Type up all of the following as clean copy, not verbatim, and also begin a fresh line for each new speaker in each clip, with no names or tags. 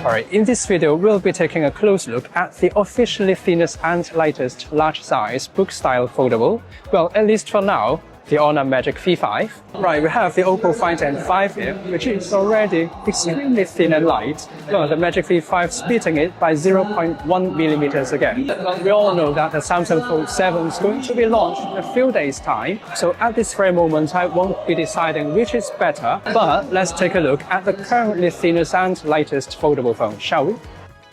Alright, in this video, we'll be taking a close look at the officially thinnest and lightest large-size book-style foldable. Well, at least for now, the Honor Magic V5. Right, we have the Oppo Find N5 here, which is already extremely thin and light. Well, the Magic V5 is beating it by 0.1 millimeters again. Well, we all know that the Samsung Fold 7 is going to be launched in a few days' time. So at this very moment, I won't be deciding which is better. But let's take a look at the currently thinnest and lightest foldable phone, shall we?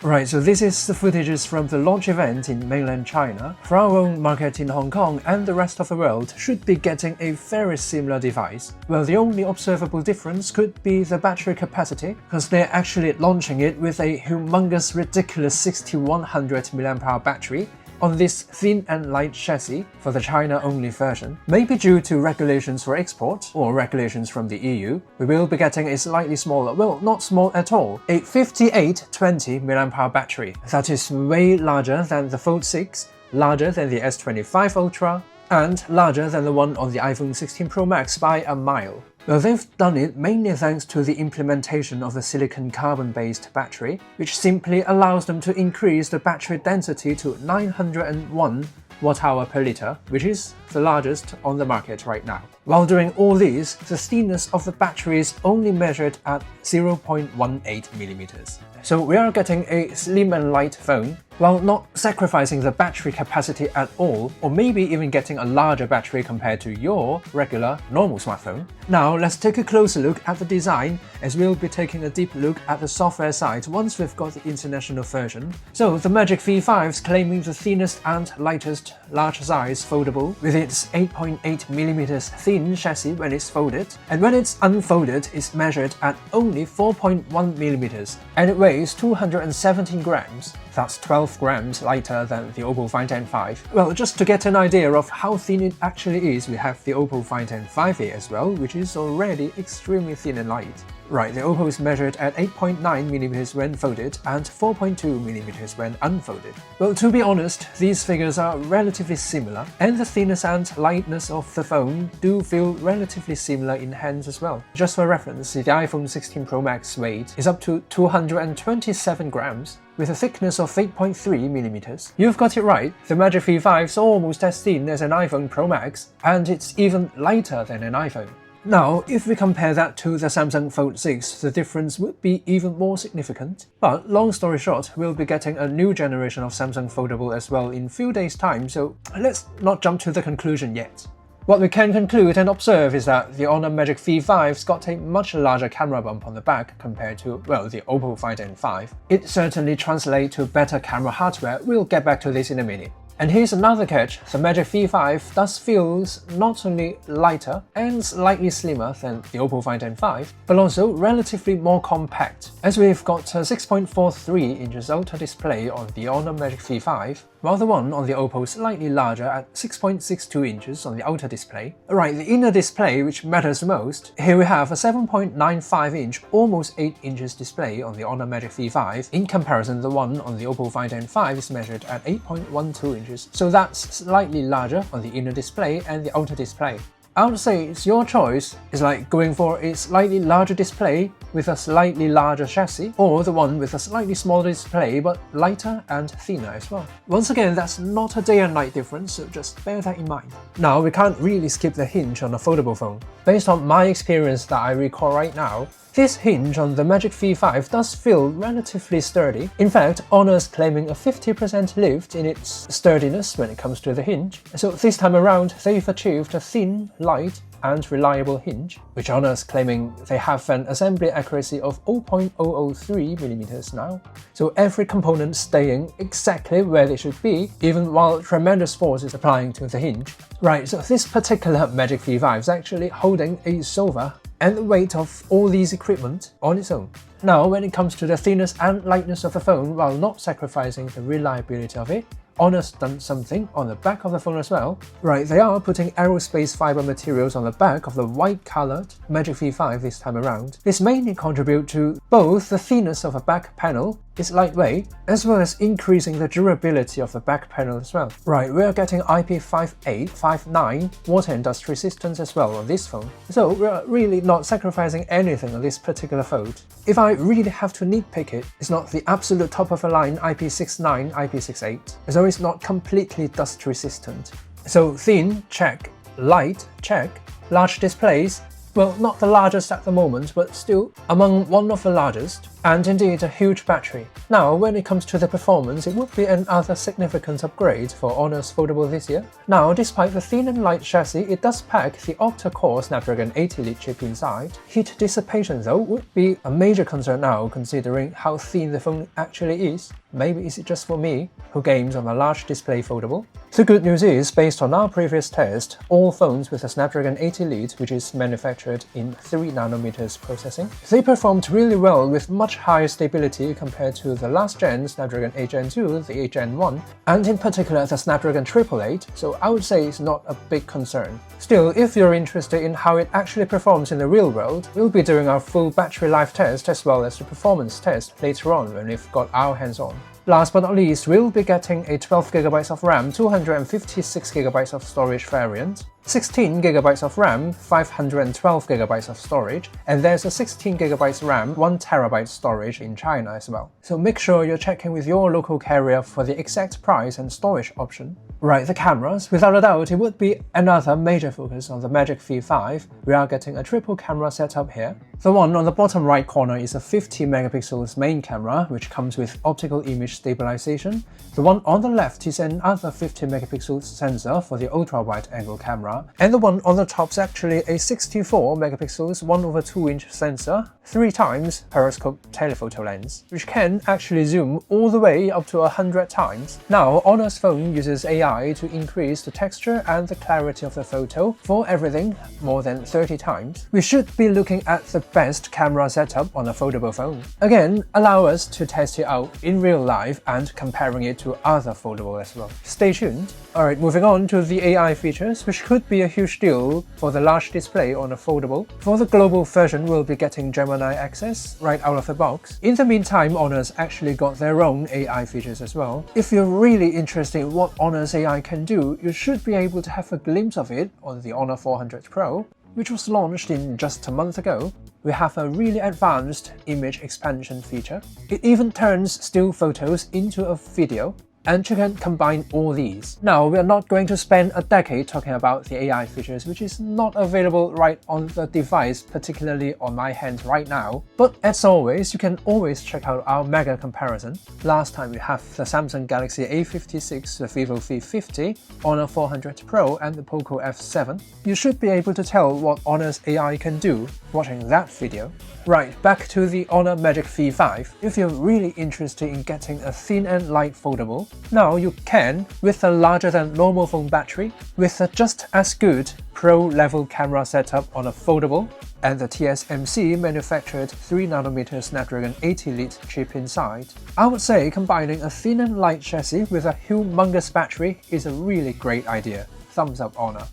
Right, so this is the footages from the launch event in mainland China. For our own market in Hong Kong and the rest of the world should be getting a very similar device. Well, the only observable difference could be the battery capacity, because they're actually launching it with a humongous, ridiculous 6100 mAh battery on this thin and light chassis for the China-only version. Maybe due to regulations for export or regulations from the EU, we will be getting a slightly smaller, well, not small at all, a 5820 mAh battery. That is way larger than the Fold 6, larger than the S25 Ultra, and larger than the one on the iPhone 16 Pro Max by a mile. Well, they've done it mainly thanks to the implementation of a silicon carbon-based battery, which simply allows them to increase the battery density to 901 watt-hour per liter, which is the largest on the market right now. While doing all these, the thinness of the battery is only measured at 0.18 millimeters. So we are getting a slim and light phone, while not sacrificing the battery capacity at all, or maybe even getting a larger battery compared to your regular, normal smartphone. Now let's take a closer look at the design, as we'll be taking a deep look at the software side once we've got the international version. So the Magic V5 is claiming the thinnest and lightest large-size foldable, with its 8.8mm thin chassis when it's folded, and when it's unfolded it's measured at only 4.1mm, and it weighs 217 grams. That's 12 grams lighter than the Oppo Find N5. Well, just to get an idea of how thin it actually is, we have the Oppo Find N5 here as well, which is already extremely thin and light. Right, the Oppo is measured at 8.9mm when folded and 4.2mm when unfolded. Well, to be honest, these figures are relatively similar, and the thinness and lightness of the phone do feel relatively similar in hands as well. Just for reference, the iPhone 16 Pro Max weight is up to 227 grams, with a thickness of 8.3mm. You've got it right, the Magic V5 is almost as thin as an iPhone Pro Max, and it's even lighter than an iPhone. Now, if we compare that to the Samsung Fold 6, the difference would be even more significant. But long story short, we'll be getting a new generation of Samsung Foldable as well in a few days' time, so let's not jump to the conclusion yet. What we can conclude and observe is that the Honor Magic V5's got a much larger camera bump on the back compared to, well, the Oppo Find N5. It certainly translates to better camera hardware. We'll get back to this in a minute. And here's another catch, the Magic V5 does feel not only lighter and slightly slimmer than the Oppo Find N5, but also relatively more compact, as we've got a 6.43 inches Ultra display on the Honor Magic V5, while the one on the Oppo is slightly larger at 6.62 inches on the Ultra display. Right, the inner display, which matters the most, here we have a 7.95 inch, almost 8 inches display on the Honor Magic V5, in comparison the one on the Oppo Find N5 is measured at 8.12 inches. So that's slightly larger on the inner display and the outer display. I would say it's your choice. It's like going for a slightly larger display with a slightly larger chassis, or the one with a slightly smaller display but lighter and thinner as well. Once again, that's not a day and night difference, so just bear that in mind. Now, we can't really skip the hinge on a foldable phone. Based on my experience that I recall right now, this hinge on the Magic V5 does feel relatively sturdy. In fact, Honor is claiming a 50% lift in its sturdiness when it comes to the hinge. So this time around, they've achieved a thin, light, and reliable hinge, which Honor is claiming they have an assembly accuracy of 0.003mm now. So every component staying exactly where they should be, even while tremendous force is applying to the hinge. Right, so this particular Magic V5 is actually holding a silver and the weight of all these equipment on its own. Now, when it comes to the thinness and lightness of the phone, while not sacrificing the reliability of it, Honor's done something on the back of the phone as well. Right, they are putting aerospace fiber materials on the back of the white-colored Magic V5 this time around. This mainly contributes to both the thinness of the back panel It's lightweight, as well as increasing the durability of the back panel as well. Right, we're getting IP58, 59 water and dust resistance as well on this phone, so we're really not sacrificing anything on this particular phone. If I really have to nitpick it, it's not the absolute top of the line IP69, IP68, so it's not completely dust resistant. So thin, check. Light, check. Large displays, well, not the largest at the moment, but still among one of the largest, and indeed a huge battery. Now, when it comes to the performance, it would be another significant upgrade for Honor's Foldable this year. Now, despite the thin and light chassis, it does pack the octa-core Snapdragon 8 Elite chip inside. Heat dissipation, though, would be a major concern now, considering how thin the phone actually is. Maybe is it just for me, who games on a large display foldable? The good news is, based on our previous test, all phones with a Snapdragon 8 Elite, which is manufactured in 3nm processing, they performed really well with much higher stability compared to the last gen Snapdragon 8 Gen 2, the 8 Gen 1, and in particular the Snapdragon 888, so I would say it's not a big concern. Still, if you're interested in how it actually performs in the real world, we'll be doing our full battery life test as well as the performance test later on when we've got our hands on. Last but not least, we'll be getting a 12GB of RAM, 256GB of storage variant, 16GB of RAM, 512GB of storage, and there's a 16GB RAM, 1TB storage in China as well. So make sure you're checking with your local carrier for the exact price and storage option. Right, the cameras, without a doubt, it would be another major focus on the Magic V5. We are getting a triple camera setup here. The one on the bottom right corner is a 50 megapixels main camera, which comes with optical image stabilization. The one on the left is another 50 megapixels sensor for the ultra-wide angle camera. And the one on the top is actually a 64 megapixels 1/2" sensor, 3 times periscope telephoto lens, which can actually zoom all the way up to 100 times. Now, Honor's phone uses AI to increase the texture and the clarity of the photo for everything more than 30 times. We should be looking at the best camera setup on a foldable phone. Again, allow us to test it out in real life and comparing it to other foldable as well. Stay tuned. Alright, moving on to the AI features, which could be a huge deal for the large display on a foldable. For the global version, we'll be getting Gemini access right out of the box. In the meantime, Honor's actually got their own AI features as well. If you're really interested in what Honor's AI can do, you should be able to have a glimpse of it on the Honor 400 Pro, which was launched in just a month ago. We have a really advanced image expansion feature. It even turns still photos into a video, and you can combine all these. Now, we are not going to spend a decade talking about the AI features, which is not available right on the device, particularly on my hand right now. But as always, you can always check out our mega comparison. Last time we have the Samsung Galaxy A56, the Vivo V50, Honor 400 Pro, and the Poco F7. You should be able to tell what Honor's AI can do watching that video. Right, back to the Honor Magic V5. If you're really interested in getting a thin and light foldable, now you can with a larger than normal phone battery, with a just as good pro-level camera setup on a foldable, and the TSMC manufactured 3nm Snapdragon 8 Elite chip inside. I would say combining a thin and light chassis with a humongous battery is a really great idea. Thumbs up, Honor.